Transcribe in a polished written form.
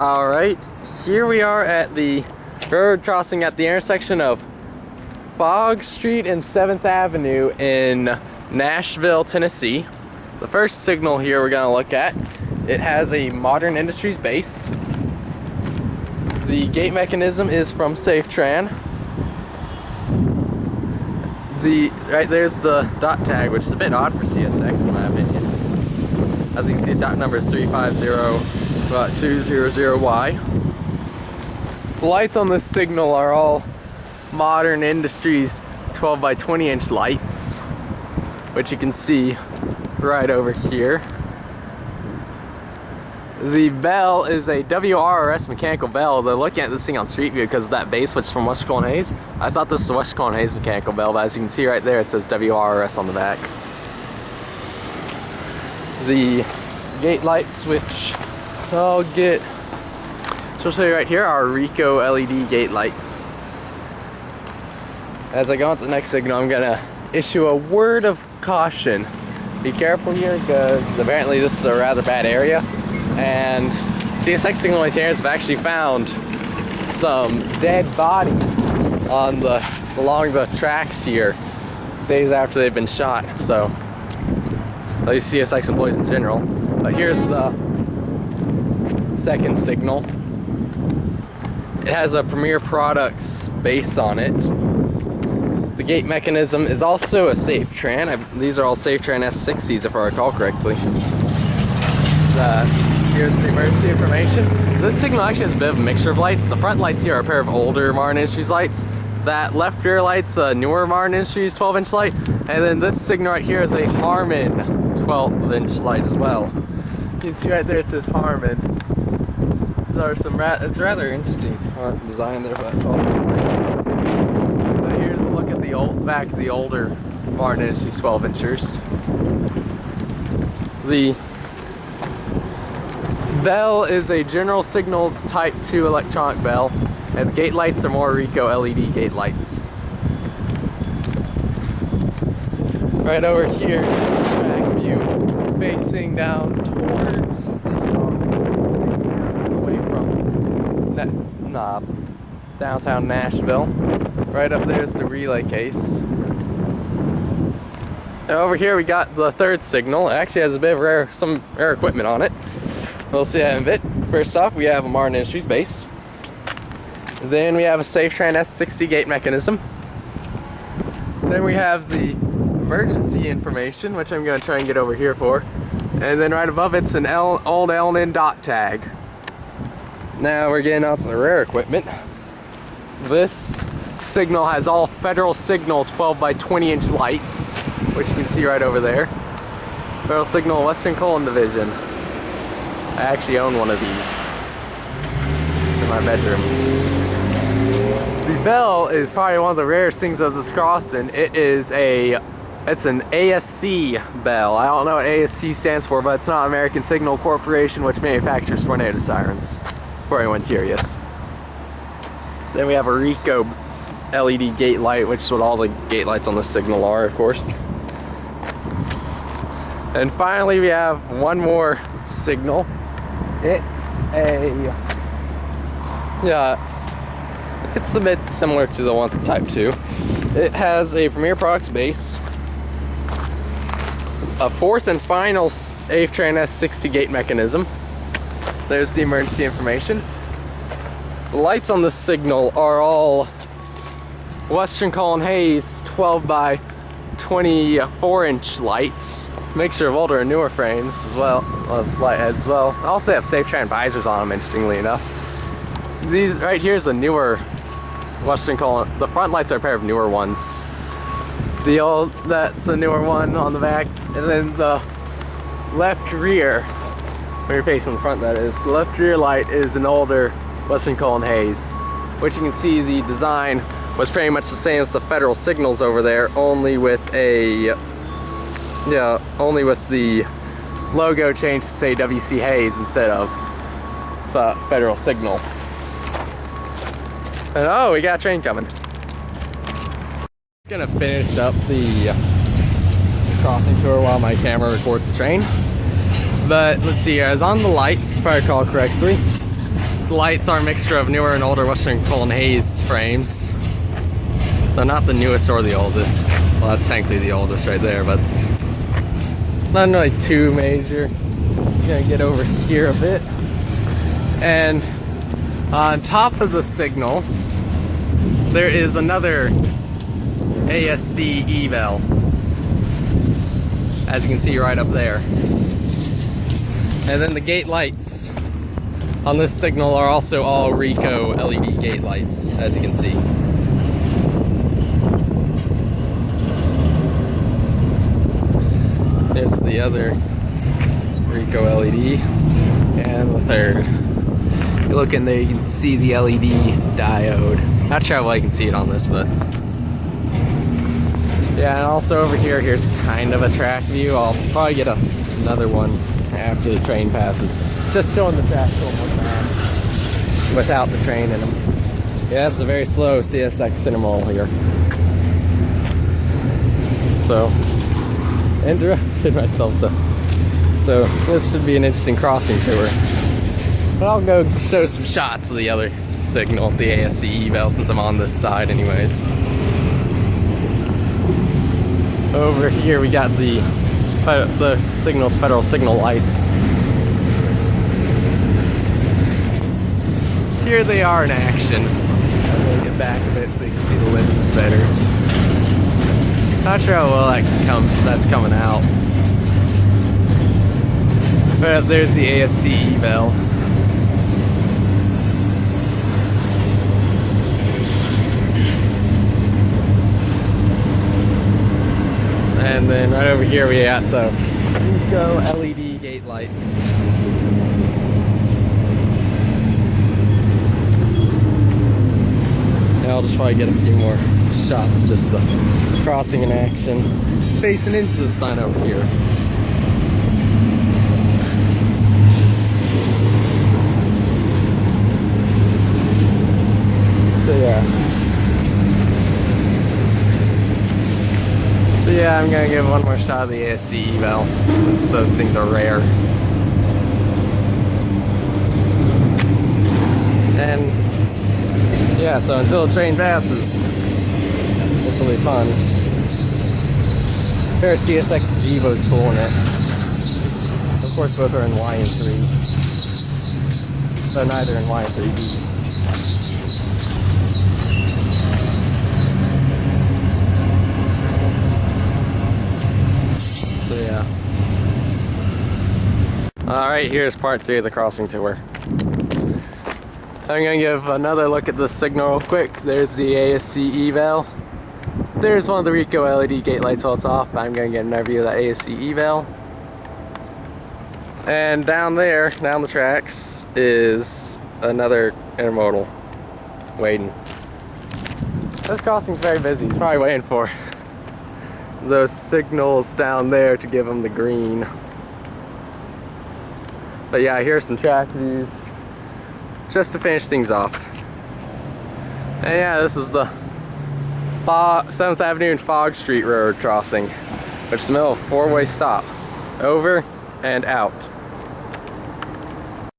Alright, here we are at the road crossing at the intersection of Fogg Street and 7th Avenue in Nashville, Tennessee. The first signal here we're going to look at, it has a Modern Industries base. The gate mechanism is from SafeTran. Right there's the dot tag, which is a bit odd for CSX in my opinion. As you can see, the dot number is 350.200Y. The lights on this signal are all Modern Industries 12 by 20 inch lights, which you can see right over here. The bell is a WRRS mechanical bell. They're looking at this thing on Street View because of that base, which is from Western Hayes. I thought this was a Western Hayes mechanical bell, but as you can see right there, it says WRRS on the back. The gate lights, which I'll show you right here, are Rico LED gate lights. As I go on to the next signal, I'm gonna issue a word of caution. Be careful here because apparently this is a rather bad area, and CSX signal maintainers have actually found some dead bodies along the tracks here days after they've been shot. So at least CSX employees in general. But here's the second signal. It has a Premier Products base on it. The gate mechanism is also a SafeTran. These are all SafeTran S60s if I recall correctly. Here's the emergency information. This signal actually has a bit of a mixture of lights. The front lights here are a pair of older Modern Industries lights. That left rear light's a newer Modern Industries 12-inch light. And then this signal right here is a Harman 12-inch light as well. You can see right there it says Harman. It's rather interesting design there for that 12-inch light. But here's a look at the back of the older Modern Industries 12-inchers. The bell is a General Signals Type 2 electronic bell, and the gate lights are more Rico LED gate lights. Right over here is the back view facing down towards away from downtown Nashville. Right up there is the relay case. And over here we got the third signal. It actually has a bit of some rare equipment on it. We'll see that in a bit. First off, we have a Modern Industries base. Then we have a SafeTran S60 gate mechanism. Then we have the emergency information, which I'm going to try and get over here for. And then right above it's an old L&N dot tag. Now we're getting out to the rare equipment. This signal has all Federal Signal 12 by 20 inch lights, which you can see right over there. Federal Signal Western Colon Division. I actually own one of these. It's in my bedroom. The bell is probably one of the rarest things of this crossing. It's an ASC bell. I don't know what ASC stands for, but it's not American Signal Corporation, which manufactures tornado sirens, for anyone curious. Then we have a Rico LED gate light, which is what all the gate lights on this signal are, of course. And finally we have one more signal. It's a bit similar to the one with the Type 2. It has a Premier Products base, a fourth and final SafeTran S60 gate mechanism. There's the emergency information. The lights on this signal are all Western Colon Hayes 12 by 24 inch lights. Mixture of older and newer frames as well, light heads as well. I also have SafeTran visors on them, interestingly enough. These right here is a newer Western Colon. The front lights are a pair of newer ones. That's a newer one on the back, and then the left rear, when you're facing the front that is, the left rear light is an older Western Colon Hayes, which you can see the design was pretty much the same as the Federal Signals over there, only with the logo changed to say WC Hayes instead of Federal Signal. And oh, we got a train coming. Just gonna finish up the crossing tour while my camera records the train. But let's see here, I was on the lights if I recall correctly. The lights are a mixture of newer and older Western Coal and Hayes frames. They're not the newest or the oldest. Well, that's technically the oldest right there, but not really too major. I'm gonna get over here a bit. And on top of the signal, there is another ASC eval, as you can see right up there. And then the gate lights on this signal are also all Ricoh LED gate lights, as you can see. There's the other Ricoh LED, and the third. If you look in there, you can see the LED diode. Not sure how well you can see it on this, but yeah. And also over here, here's kind of a track view. I'll probably get another one after the train passes, just showing the track one more time without the train in them. Yeah, it's a very slow CSX intermodal here. So, interrupted myself though. So this should be an interesting crossing tour. But I'll go show some shots of the other signal, the ASC eval, since I'm on this side anyways. Over here we got the signal, federal signal lights. Here they are in action. I'm gonna get back a bit so you can see the lenses better. Not sure how well that's coming out. But there's the ASC eval. And then right over here we got the Ricoh LED gate lights. Now I'll just probably get a few more shots, just the crossing in action, facing into the sign over here. So yeah, I'm gonna give one more shot of the ASC eval, since those things are rare. And yeah, so until the train passes, this will be fun. There's CSX Evo's pulling it. Of course, both are in Y and 3, but neither in Y and 3B. So yeah. Alright, here's part 3 of the crossing tour. I'm gonna give another look at this signal real quick. There's the ASC eval. There's one of the Ricoh LED gate lights while it's off. I'm gonna get another view of the ASC eval. And down there, down the tracks, is another intermodal waiting. This crossing's very busy. He's probably waiting for those signals down there to give him the green. But yeah, here's some track views just to finish things off. And yeah, this is the 7th Avenue and Fogg Street Road crossing, which is the middle of a 4-way stop, over and out.